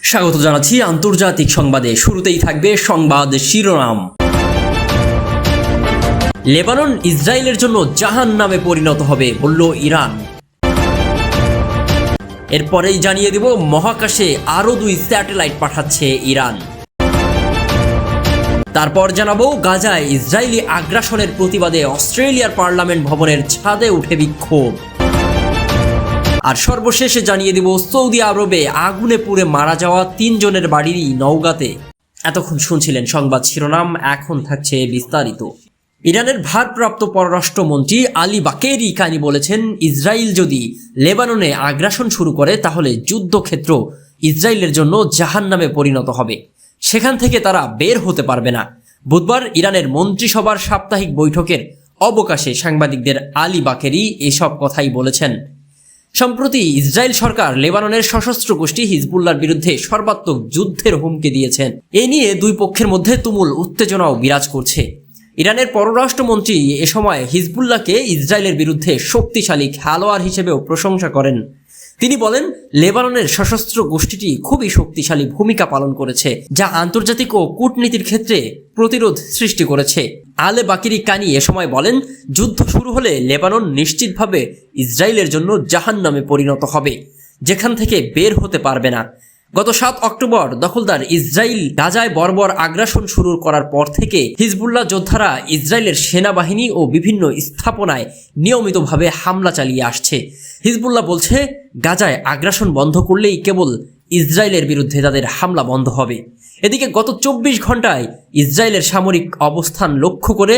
স্বাগত জানাচ্ছি আন্তর্জাতিক সংবাদে। শুরুতেই থাকবে সংবাদ শিরোনাম। লেবানন ইসরায়েলের জন্য জাহান্নামে পরিণত হবে বলল ইরান। এরপরেই জানিয়ে দেব মহাকাশে আরও 2 স্যাটেলাইট পাঠাচ্ছে ইরান। তারপর জানাবো গাজায় ইসরায়েলি আগ্রাসনের প্রতিবাদে অস্ট্রেলিয়ার পার্লামেন্ট ভবনের ছাদে উঠে বিক্ষোভ। আর সর্বশেষে জানিয়ে দিব সৌদি আরবে আগুনে পুড়ে মারা যাওয়া 3 জনের বাড়িরই নওগাঁতে। এতক্ষণ শুনছিলেন সংবাদ শিরোনাম, এখন থাকছে বিস্তারিত। ইরানের ভারপ্রাপ্ত পররাষ্ট্রমন্ত্রী আলী বাকেরি কানি বলেছেন, ইসরায়েল যদি লেবাননে আগ্রাসন শুরু করে তাহলে যুদ্ধক্ষেত্র ইসরায়েলের জন্য জাহান্নামে পরিণত হবে, সেখান থেকে তারা বের হতে পারবে না। বুধবার ইরানের মন্ত্রিসভার সাপ্তাহিক বৈঠকের অবকাশে সাংবাদিকদের আলী বাকেরি এসব কথাই বলেছেন। সম্প্রতি ইসরায়েল সরকার লেবাননের সশস্ত্র গোষ্ঠী হিজবুল্লাহর বিরুদ্ধে সর্বাত্মক যুদ্ধের হুমকি দিয়েছেন। এ নিয়ে দুই পক্ষের মধ্যে তুমুল উত্তেজনাও বিরাজ করছে। ইরানের পররাষ্ট্রমন্ত্রী এ সময় হিজবুল্লাহকে ইসরায়েলের বিরুদ্ধে শক্তিশালী খেলোয়াড় হিসেবেও প্রশংসা করেন। তিনি বলেন, লেবাননের সশস্ত্র গোষ্ঠীটি খুবই শক্তিশালী ভূমিকা পালন করেছে, যা আন্তর্জাতিক ও কূটনীতির ক্ষেত্রে প্রতিরোধ সৃষ্টি করেছে। আলে বাকিরি কানি এ সময় বলেন, যুদ্ধ শুরু হলে লেবানন নিশ্চিতভাবে ইসরায়েলের জন্য জাহান্নামে পরিণত হবে, যেখান থেকে বের হতে পারবে না। গত 7 অক্টোবর দখলদার ইসরায়েল গাজায় বর্বর আগ্রাসন শুরু করার পর থেকে হিজবুল্লাহ যোদ্ধারা ইসরায়েলের সেনাবাহিনী ও বিভিন্ন স্থাপনায় নিয়মিতভাবে হামলা চালিয়ে আসছে। হিজবুল্লাহ বলছে, গাজায় আগ্রাসন বন্ধ করলেই কেবল ইসরায়েলের বিরুদ্ধে তাদের হামলা বন্ধ হবে। এদিকে গত 24 ঘন্টায় ইসরায়েলের সামরিক অবস্থান লক্ষ্য করে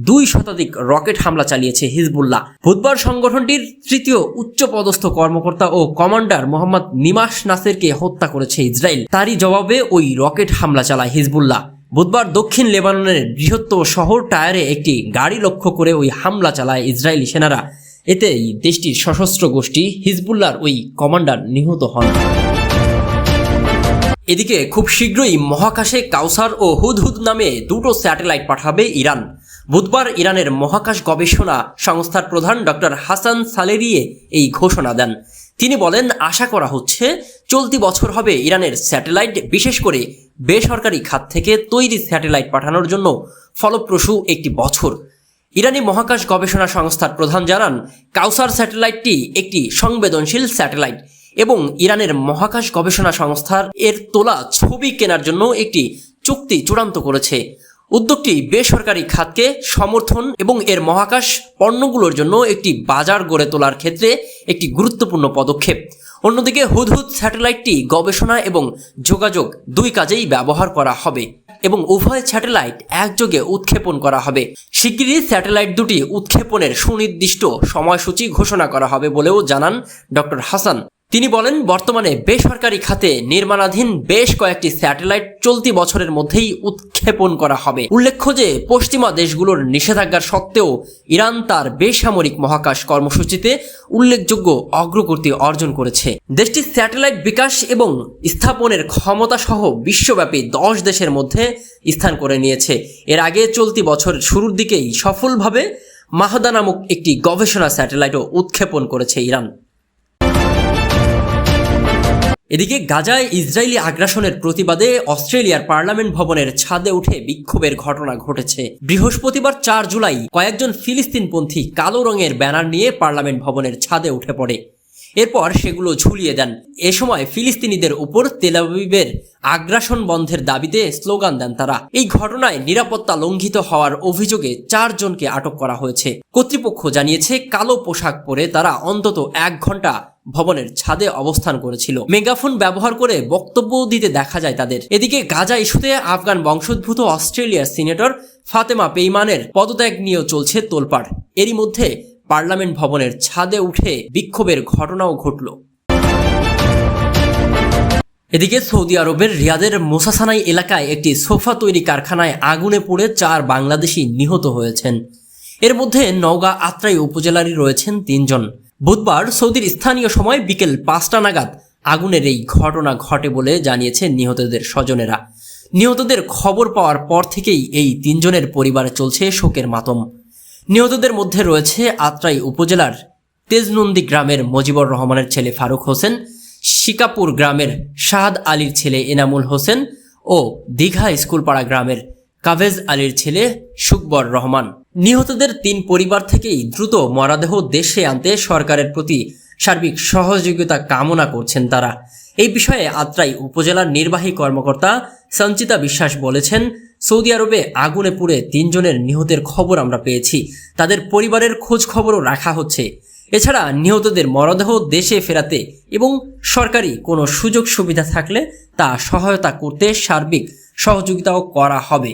2 শতাধিক রকেট হামলা চালিয়েছে হিজবুল্লাহ। বুধবার সংগঠনটির 3য় উচ্চপদস্থ কর্মকর্তা ও কমান্ডার মোহাম্মদ নিমাস নাসেরকে হত্যা করেছে ইসরায়েল। তারই জবাবে ওই রকেট হামলা চালায় হিজবুল্লাহ। বুধবার দক্ষিণ লেবাননের বৃহত্তম শহর টায়ারে একটি গাড়ি লক্ষ্য করে ওই হামলা চালায় ইসরায়েলি সেনারা। এতে দেশটির সশস্ত্র গোষ্ঠী হিজবুল্লাহর ওই কমান্ডার নিহত হন। এদিকে খুব শীঘ্রই মহাকাশে কাউসার ও হুদহুদ নামে 2টো স্যাটেলাইট পাঠাবে ইরান। বুধবার ইরানের মহাকাশ গবেষণা সংস্থার প্রধান ডক্টর হাসান সালেরিয়ে এই ঘোষণা দেন। তিনি বলেন, আশা করা হচ্ছে চলতি বছর হবে ইরানের স্যাটেলাইট, বিশেষ করে বেসরকারি খাত থেকে তৈরি স্যাটেলাইট পাঠানোর জন্য ফলপ্রসূ একটি বছর। ইরানি মহাকাশ গবেষণা সংস্থার প্রধান জানান, কাউসার স্যাটেলাইটটি একটি সংবেদনশীল স্যাটেলাইট এবং ইরানের মহাকাশ গবেষণা সংস্থার এর তোলা ছবি কেনার জন্য একটি চুক্তি চূড়ান্ত করেছে। উদ্যোগটি বেসরকারি খাতকে সমর্থন এবং এর মহাকাশ পণ্যগুলোর জন্য একটি বাজার গড়ে তোলার ক্ষেত্রে একটি গুরুত্বপূর্ণ পদক্ষেপ। অন্যদিকে হুদহুদ স্যাটেলাইটটি গবেষণা এবং যোগাযোগ 2 কাজেই ব্যবহার করা হবে এবং উভয় স্যাটেলাইট একযোগে উৎক্ষেপণ করা হবে। শিগগিরই স্যাটেলাইট দুটি উৎক্ষেপণের সুনির্দিষ্ট সময়সূচি ঘোষণা করা হবে বলেও জানান ডক্টর হাসান। তিনি বলেন, বর্তমানে বেসরকারি খাতে নির্মাণাধীন বেশ কয়েকটি স্যাটেলাইট চলতি বছরের মধ্যেই উৎক্ষেপণ করা হবে। উল্লেখ্য যে পশ্চিমা দেশগুলোর নিষেধাজ্ঞার সত্ত্বেও ইরান তার বেসামরিক মহাকাশ কর্মসূচিতে উল্লেখযোগ্য অগ্রগতি অর্জন করেছে। দেশটির স্যাটেলাইট বিকাশ এবং স্থাপনের ক্ষমতা সহ বিশ্বব্যাপী 10 দেশের মধ্যে স্থান করে নিয়েছে। এর আগে চলতি বছরের শুরুর দিকেই সফলভাবে মাহদা নামক একটি গবেষণা স্যাটেলাইটও উৎক্ষেপণ করেছে ইরান। এদিকে গাজায় ইসরায়েলি আগ্রাসনের প্রতিবাদে অস্ট্রেলিয়ার পার্লামেন্ট ভবনের ছাদে উঠে বিক্ষোভের ঘটনা ঘটেছে। বৃহস্পতিবার 4 জুলাই কয়েকজন ফিলিস্তিনপন্থী কালো রঙের ব্যানার নিয়ে পার্লামেন্ট ভবনের ছাদে উঠে পড়ে। এরপর সেগুলো ঝুলিয়ে দেন। এ সময় ফিলিস্তিনিদের উপর তেল আবিবের আগ্রাসন বন্ধের দাবিতে স্লোগান দেন তারা। এই ঘটনায় নিরাপত্তা লঙ্ঘিত হওয়ার অভিযোগে 4 জনকে আটক করা হয়েছে। কর্তৃপক্ষ জানিয়েছে, কালো পোশাক পরে তারা অন্তত 1 ঘন্টা ভবনের ছাদে অবস্থান করেছিল। মেগাফোন ব্যবহার করে বক্তব্য দিতে দেখা যায় তাদের। এদিকে গাজা ইস্যুতে আফগান বংশোদ্ভূত অস্ট্রেলিয়ার সিনেটর ফাতেমা পেইমানের পদত্যাগ নিয়েও চলছে তোলপাড়। এরই মধ্যে পার্লামেন্ট ভবনের ছাদে উঠে বিক্ষোভের ঘটনাও ঘটল। এদিকে সৌদি আরবের রিয়াদের মোসাসানাই এলাকায় একটি সোফা তৈরি কারখানায় আগুনে পুড়ে 4 বাংলাদেশি নিহত হয়েছেন। এর মধ্যে নওগাঁ আত্রাই উপজেলারই রয়েছেন 3 জন। বুধবার সৌদির স্থানীয় সময় বিকেল 5টা নাগাদ আগুনের এই ঘটনা ঘটে বলে জানিয়েছে নিহতদের স্বজনেরা। নিহতদের খবর পাওয়ার পর থেকেই এই 3 জনের পরিবারে চলছে শোকের মাতম। নিহতদের মধ্যে রয়েছে আত্রাই উপজেলার তেজনন্দী গ্রামের মজিবর রহমানের ছেলে ফারুক হোসেন, শিকাপুর গ্রামের শাহাদ আলীর ছেলে এনামুল হোসেন ও দীঘা স্কুলপাড়া গ্রামের কাভেজ আলীর ছেলে সুকবর রহমান। নিহতদের 3 পরিবার থেকেই দ্রুত মরদেহ দেশে আনতে সরকারের প্রতি সার্বিক সহযোগিতা কামনা করছেন তারা। এই বিষয়ে আত্রাই উপজেলার নির্বাহী কর্মকর্তা সঞ্চিতা বিশ্বাস বলেছেন, সৌদি আরবে আগুনে পুড়ে 3 জনের নিহতের খবর আমরা পেয়েছি, তাদের পরিবারের খোঁজ খবরও রাখা হচ্ছে। এছাড়া নিহতদের মরদেহ দেশে ফেরাতে এবং সরকারি কোনো সুযোগ সুবিধা থাকলে তা সহায়তা করতে সার্বিক সহযোগিতাও করা হবে।